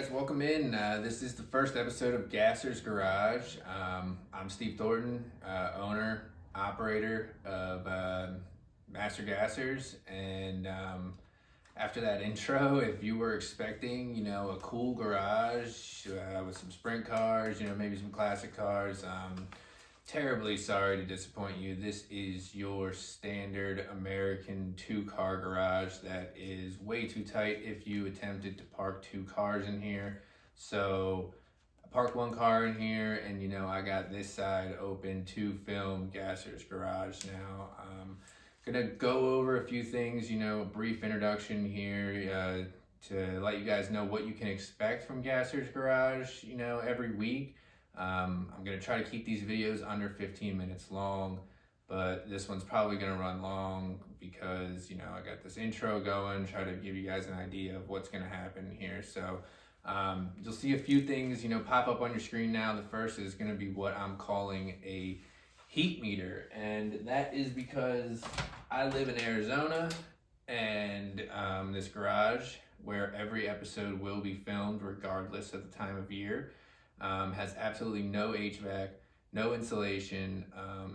guys, welcome in. This is the first episode of Gasser's Garage. I'm Steve Thornton, owner, operator of Master Gassers. And after that intro, if you were expecting, a cool garage with some sprint cars, maybe some classic cars, terribly sorry to disappoint you. This is your standard American two-car garage that is way too tight if you attempted to park two cars in here. So I parked one car in here, and I got this side open to film Gasser's Garage now. Gonna go over a few things, a brief introduction here to let you guys know what you can expect from Gasser's Garage, every week. I'm going to try to keep these videos under 15 minutes long, but this one's probably going to run long because, I got this intro going, try to give you guys an idea of what's going to happen here. So you'll see a few things, pop up on your screen now. The first is going to be what I'm calling a heat meter, and that is because I live in Arizona, and this garage, where every episode will be filmed regardless of the time of year, has absolutely no HVAC, no insulation.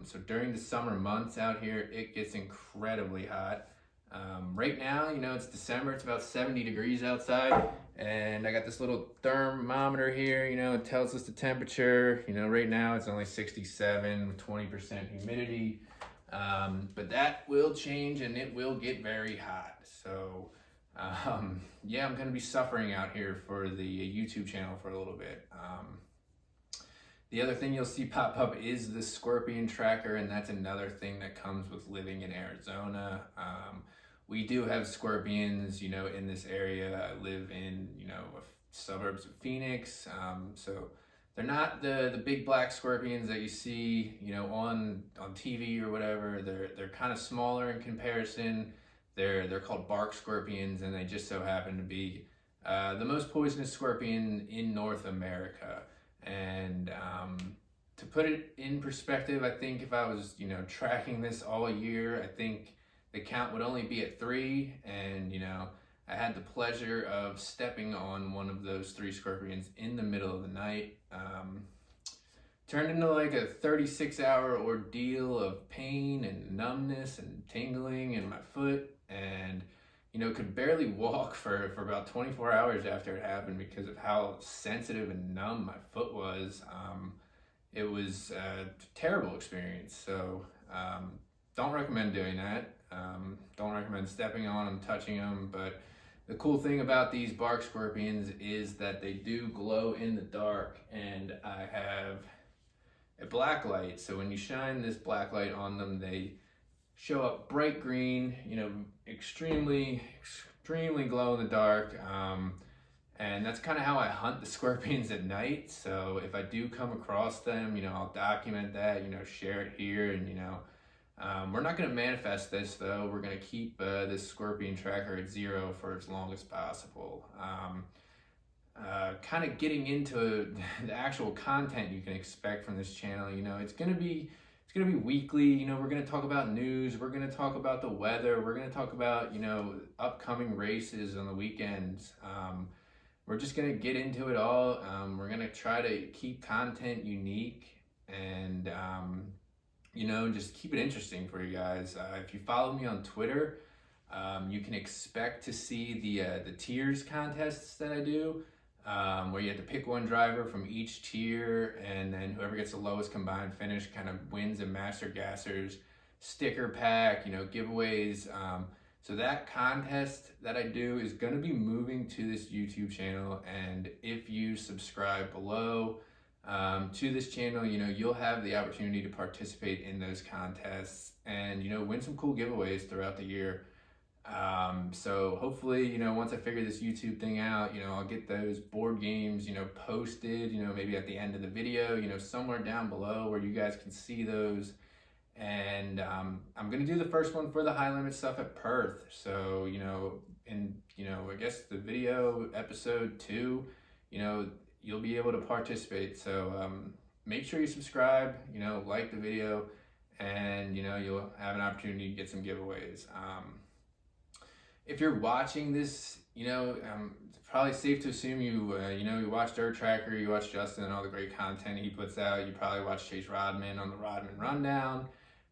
So during the summer months out here, it gets incredibly hot. Right now, it's December, it's about 70 degrees outside, and I got this little thermometer here, it tells us the temperature. Right now it's only 67 with 20% humidity. But that will change and it will get very hot. So yeah, I'm going to be suffering out here for the YouTube channel for a little bit. The other thing you'll see pop up is the scorpion tracker, and that's another thing that comes with living in Arizona. We do have scorpions, in this area. I live in, suburbs of Phoenix. So they're not the big black scorpions that you see, on TV or whatever. They're kind of smaller in comparison. They're called bark scorpions, and they just so happen to be the most poisonous scorpion in North America. And to put it in perspective, I think if I was, tracking this all year, I think the count would only be at 3. And, I had the pleasure of stepping on one of those 3 scorpions in the middle of the night. Turned into like a 36-hour ordeal of pain and numbness and tingling in my foot, and could barely walk for about 24 hours after it happened because of how sensitive and numb my foot was. It was a terrible experience. So don't recommend doing that. Don't recommend stepping on them, touching them. But the cool thing about these bark scorpions is that they do glow in the dark, and I have a black light. So when you shine this black light on them, they show up bright green, extremely glow in the dark. And that's kind of how I hunt the scorpions at night. So if I do come across them, I'll document that, share it here. And, we're not going to manifest this though. We're going to keep this scorpion tracker at 0 for as long as possible. Kind of getting into the actual content you can expect from this channel, it's going to be weekly. We're going to talk about news. We're going to talk about the weather. We're going to talk about, upcoming races on the weekends. We're just going to get into it all. We're going to try to keep content unique and, just keep it interesting for you guys. If you follow me on Twitter, you can expect to see the tiers contests that I do, where you have to pick one driver from each tier, and then whoever gets the lowest combined finish kind of wins a Master Gassers sticker pack, giveaways. So that contest that I do is going to be moving to this YouTube channel, and if you subscribe below to this channel, you'll have the opportunity to participate in those contests and, win some cool giveaways throughout the year. So hopefully, once I figure this YouTube thing out, I'll get those board games, posted, maybe at the end of the video, somewhere down below where you guys can see those. And I'm going to do the first one for the high limit stuff at Perth. So, I guess the video episode 2, you'll be able to participate. So make sure you subscribe, like the video, and, you'll have an opportunity to get some giveaways. If you're watching this it's probably safe to assume you watch Dirt Tracker, you watch Justin and all the great content he puts out. You probably watch Chase Rodman on the Rodman Rundown.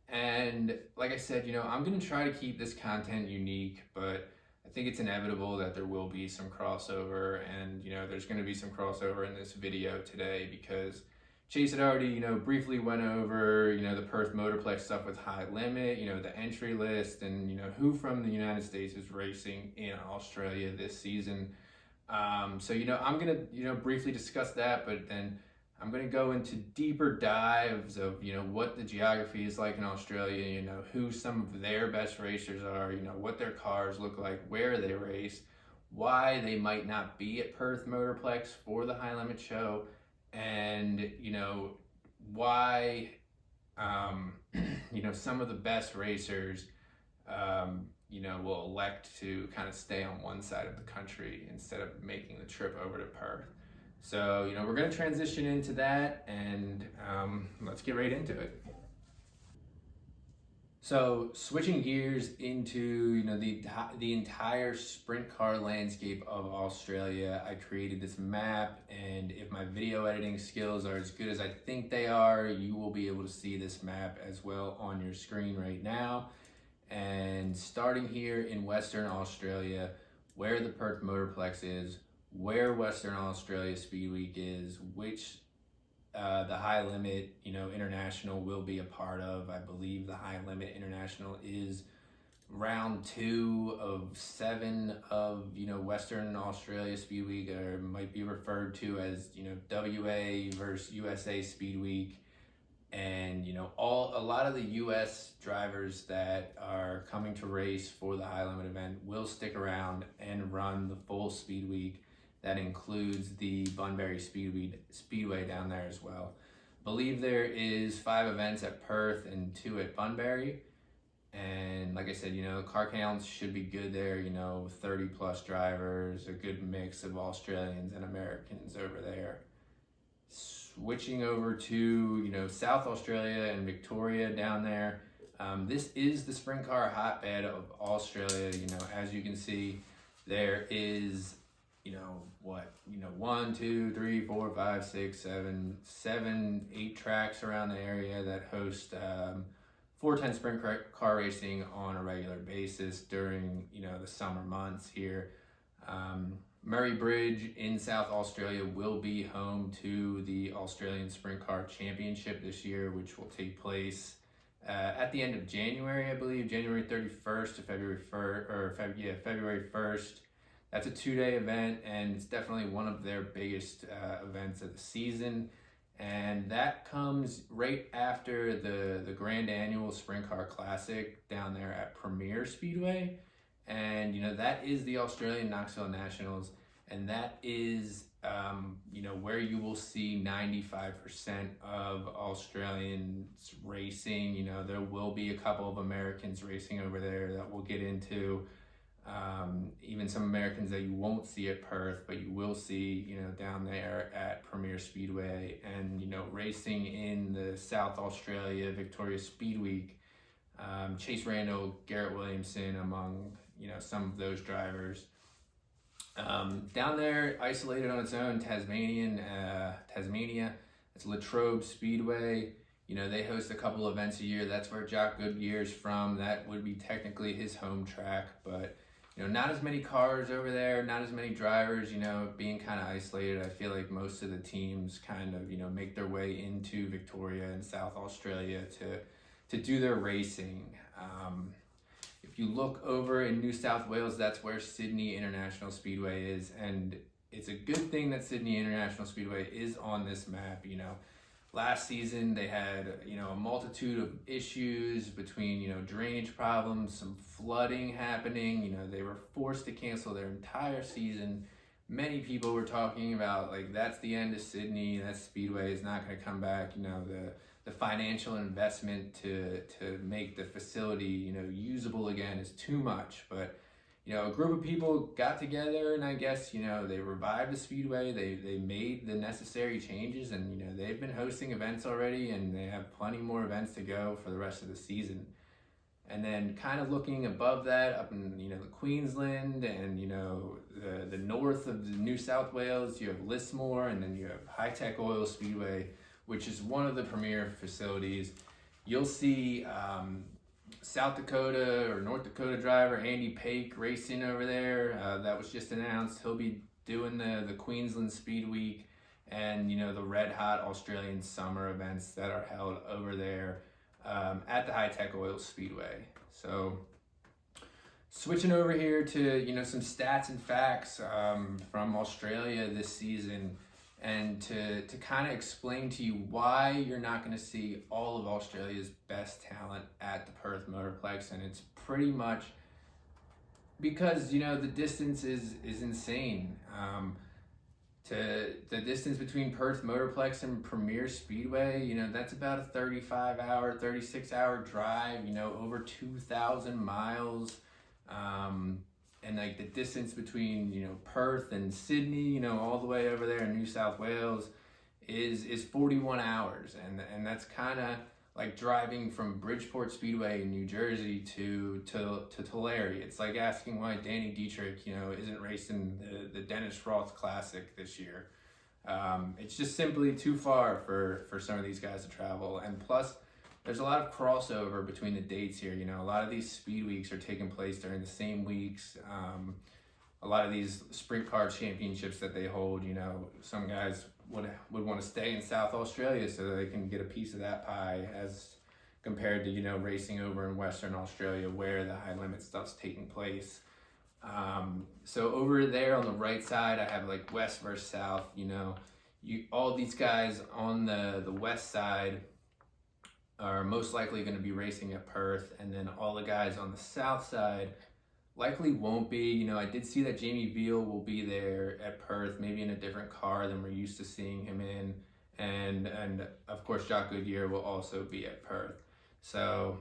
And like I said, I'm going to try to keep this content unique, but I think it's inevitable that there will be some crossover, and, there's going to be some crossover in this video today because Chase had already, briefly went over, the Perth Motorplex stuff with High Limit, the entry list, and, who from the United States is racing in Australia this season. So, I'm going to, briefly discuss that, but then I'm going to go into deeper dives of, what the geography is like in Australia, who some of their best racers are, what their cars look like, where they race, why they might not be at Perth Motorplex for the High Limit show, and why some of the best racers will elect to kind of stay on one side of the country instead of making the trip over to Perth. So we're going to transition into that, and let's get right into it. So switching gears into the entire sprint car landscape of Australia, I created this map, and if my video editing skills are as good as I think they are, you will be able to see this map as well on your screen right now. And starting here in Western Australia, where the Perth Motorplex is, where Western Australia Speed Week is, which the High Limit, International will be a part of. I believe the High Limit International is round 2 of 7 of, Western Australia Speed Week, or might be referred to as, WA versus USA Speed Week. And, a lot of the US drivers that are coming to race for the High Limit event will stick around and run the full Speed Week. That includes the Bunbury Speedway down there as well. I believe there is 5 events at Perth and 2 at Bunbury. And like I said, car counts should be good there, 30 plus drivers, a good mix of Australians and Americans over there. Switching over to, South Australia and Victoria down there. This is the sprint car hotbed of Australia. As you can see, there is 1, 2, 3, 4, 5, 6, 7, 8 tracks around the area that host 410 sprint car racing on a regular basis during the summer months here. Murray Bridge in South Australia will be home to the Australian Sprint Car Championship this year, which will take place at the end of January, I believe, January 31st to February 1st, February 1st. That's a 2-day event, and it's definitely one of their biggest events of the season. And that comes right after the Grand Annual Sprint Car Classic down there at Premier Speedway. And, that is the Australian Knoxville Nationals. And that is, where you will see 95% of Australians racing. There will be a couple of Americans racing over there that we'll get into. Even some Americans that you won't see at Perth, but you will see, down there at Premier Speedway, and, racing in the South Australia Victoria Speed Week. Chase Randall, Garrett Williamson, among, some of those drivers. Down there, isolated on its own, Tasmania, it's Latrobe Speedway. They host a couple events a year. That's where Jock Goodyear's from. That would be technically his home track, but not as many cars over there, not as many drivers, being kind of isolated. I feel like most of the teams kind of, make their way into Victoria and South Australia to do their racing. If you look over in New South Wales, that's where Sydney International Speedway is, and it's a good thing that Sydney International Speedway is on this map. Last season they had, a multitude of issues between, drainage problems, some flooding happening. They were forced to cancel their entire season. Many people were talking about, like, that's the end of Sydney, that Speedway is not going to come back. The financial investment to make the facility, usable again is too much. But, a group of people got together, and I guess, they revived the Speedway. They made the necessary changes, and, they've been hosting events already, and they have plenty more events to go for the rest of the season. And then kind of looking above that, up in the Queensland and the north of the New South Wales, you have Lismore, and then you have High Tech Oil Speedway, which is one of the premier facilities. You'll see South Dakota or North Dakota driver Andy Pake racing over there. That was just announced. He'll be doing the Queensland Speed Week and the red hot Australian summer events that are held over there at the High Tech Oil Speedway. So switching over here to some stats and facts from Australia this season, and to kind of explain to you why you're not going to see all of Australia's best talent at the Perth Motorplex. And it's pretty much because the distance is insane. To the distance between Perth Motorplex and Premier Speedway, that's about a 36-hour drive, over 2,000 miles. And like the distance between, Perth and Sydney, all the way over there in New South Wales is 41 hours. And that's kind of like driving from Bridgeport Speedway in New Jersey to Tulare. It's like asking why Danny Dietrich, isn't racing the Dennis Roth Classic this year. It's just simply too far for some of these guys to travel. And plus, there's a lot of crossover between the dates here. A lot of these speed weeks are taking place during the same weeks. A lot of these sprint car championships that they hold, some guys would want to stay in South Australia so that they can get a piece of that pie, as compared to racing over in Western Australia where the high limit stuff's taking place. So over there on the right side, I have like west versus south. All these guys on the west side are most likely going to be racing at Perth, and then all the guys on the south side likely won't be. I did see that Jamie Veal will be there at Perth, maybe in a different car than we're used to seeing him in, and of course Jock Goodyear will also be at Perth. So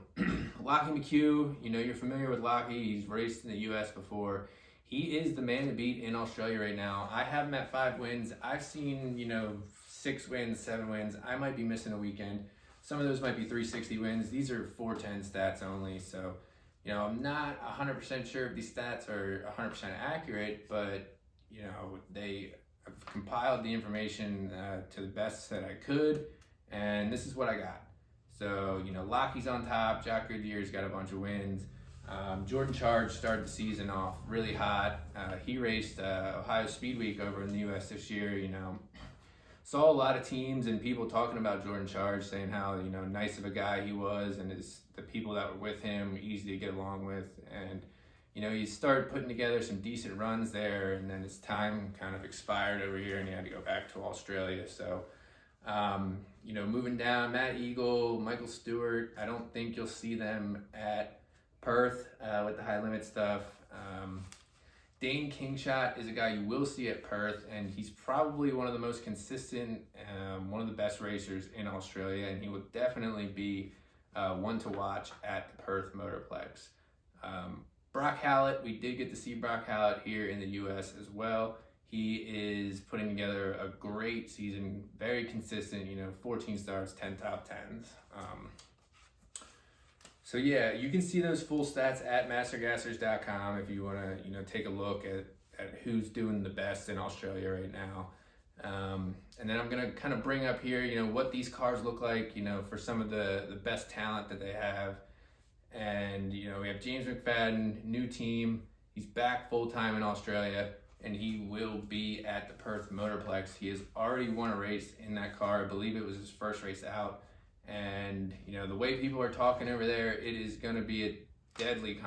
Lockie McHugh, you're familiar with Lockie. He's raced in the US before. He is the man to beat in Australia right now. I have him at 5 wins. I've seen 6 wins, 7 wins. I might be missing a weekend. Some of those might be 360 wins. These are 410 stats only. So, I'm not 100% sure if these stats are 100% accurate, but, they have compiled the information to the best that I could, and this is what I got. So, Lockie's on top. Jock Goodyear's got a bunch of wins. Jordan Charge started the season off really hot. He raced Ohio Speed Week over in the U.S. this year, Saw a lot of teams and people talking about Jordan Charge, saying how nice of a guy he was, and the people that were with him easy to get along with. And he started putting together some decent runs there, and then his time kind of expired over here, and he had to go back to Australia. So moving down, Matt Eagle, Michael Stewart, I don't think you'll see them at Perth with the high limit stuff. Dane Kingshot is a guy you will see at Perth, and he's probably one of the most consistent, one of the best racers in Australia, and he will definitely be one to watch at the Perth Motorplex. Brock Hallett, we did get to see Brock Hallett here in the US as well. He is putting together a great season, very consistent, 14 starts, 10 top 10s. So yeah, you can see those full stats at mastergassers.com if you want to, take a look at who's doing the best in Australia right now. And then I'm going to kind of bring up here, what these cars look like, for some of the best talent that they have. And, we have James McFadden, new team. He's back full-time in Australia, and he will be at the Perth Motorplex. He has already won a race in that car. I believe it was his first race out. And, the way people are talking over there, it is going to be a deadly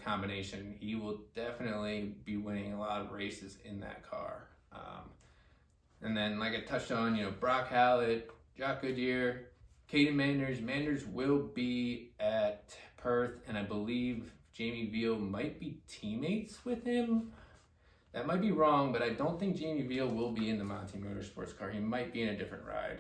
combination. He will definitely be winning a lot of races in that car. And then, like I touched on, Brock Hallett, Jock Goodyear, Caden Manders. Manders will be at Perth, and I believe Jamie Veal might be teammates with him. That might be wrong, but I don't think Jamie Veal will be in the Monty Motorsports car. He might be in a different ride.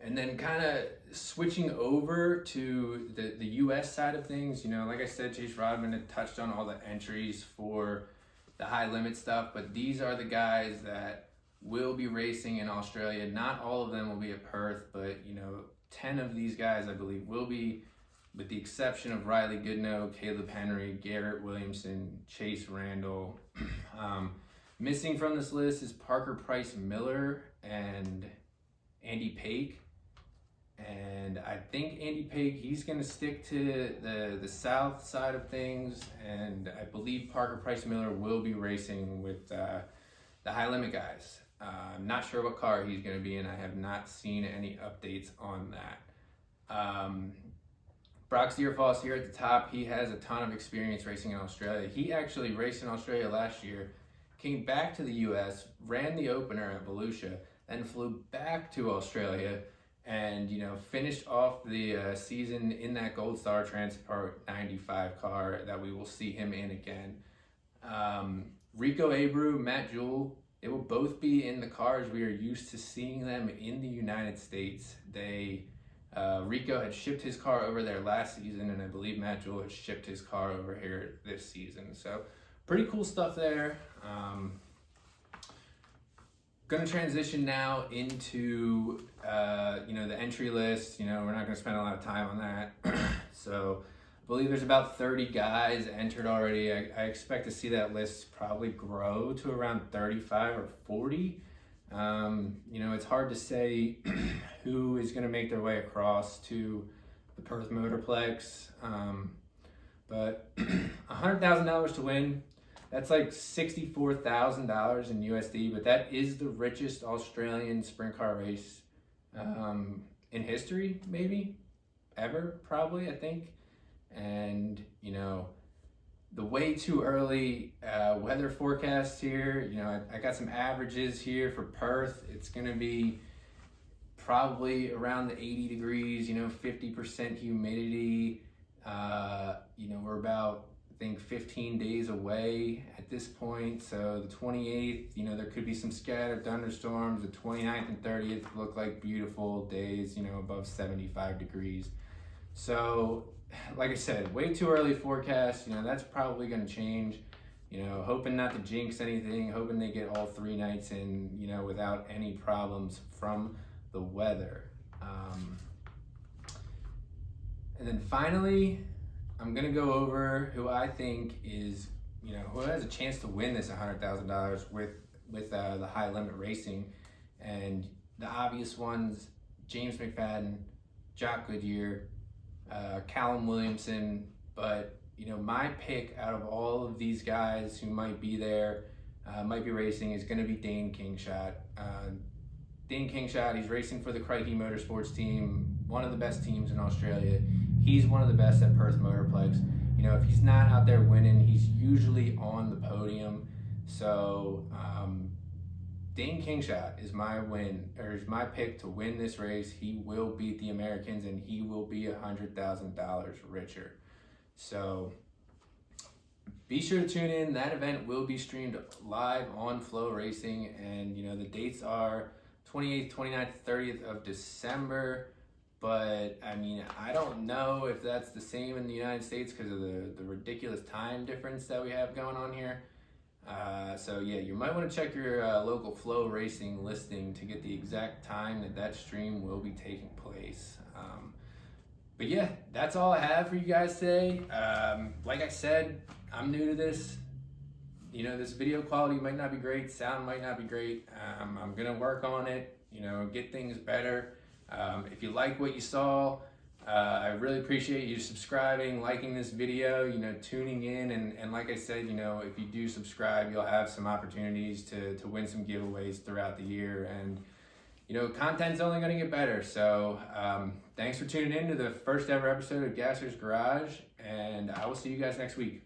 And then kind of switching over to the U.S. side of things, like I said, Chase Rodman had touched on all the entries for the high limit stuff, but these are the guys that will be racing in Australia. Not all of them will be at Perth, but, 10 of these guys, I believe, will be, with the exception of Riley Goodnow, Caleb Henry, Garrett Williamson, Chase Randall. Missing from this list is Parker Price Miller and Andy Pake. And I think Andy Pake, he's going to stick to the south side of things. And I believe Parker Price Miller will be racing with the high limit guys. I'm not sure what car he's going to be in. I have not seen any updates on that. Brock Stierfoss here at the top. He has a ton of experience racing in Australia. He actually raced in Australia last year, came back to the US, ran the opener at Volusia, then flew back to Australia and, finished off the season in that Gold Star Transport 95 car that we will see him in again. Rico Abreu, Matt Jewell, they will both be in the cars we are used to seeing them in the United States. Rico had shipped his car over there last season, and I believe Matt Jewell had shipped his car over here this season. So pretty cool stuff there. Going to transition now into the entry list. We're not going to spend a lot of time on that. So I believe there's about 30 guys entered already. I expect to see that list probably grow to around 35 or 40. It's hard to say who is going to make their way across to the Perth Motorplex. But $100,000 to win, that's like $64,000 in USD, but that is the richest Australian sprint car race in history, maybe, ever, probably, I think. And, the way too early weather forecast here, I got some averages here for Perth. It's going to be probably around the 80 degrees, 50% humidity. We're about, I think, 15 days away at this point. So the 28th, there could be some scattered thunderstorms. The 29th and 30th look like beautiful days, above 75 degrees. So, like I said, way too early forecast. That's probably going to change. Hoping not to jinx anything, hoping they get all 3 nights in, without any problems from the weather. And then finally, I'm going to go over who I think is, who has a chance to win this $100,000 with the high limit racing. And the obvious ones, James McFadden, Jock Goodyear, Callum Williamson. But, my pick out of all of these guys who might be there, might be racing, is going to be Dane Kingshott. Dane Kingshott, he's racing for the Crikey Motorsports team, one of the best teams in Australia. He's one of the best at Perth Motorplex. If he's not out there winning, he's usually on the podium. So Dane Kingshott is my pick to win this race. He will beat the Americans, and he will be $100,000 richer. So be sure to tune in. That event will be streamed live on Flow Racing, and the dates are 28th, 29th, 30th of December. But I don't know if that's the same in the United States because of the ridiculous time difference that we have going on here. So yeah, you might want to check your local Flow Racing listing to get the exact time that stream will be taking place. But yeah, that's all I have for you guys today. Like I said, I'm new to this. This video quality might not be great, sound might not be great. I'm gonna work on it, get things better. If you like what you saw, I really appreciate you subscribing, liking this video, tuning in, and like I said, if you do subscribe, you'll have some opportunities to win some giveaways throughout the year, and content's only going to get better. So thanks for tuning in to the first ever episode of Gasser's Garage, and I will see you guys next week.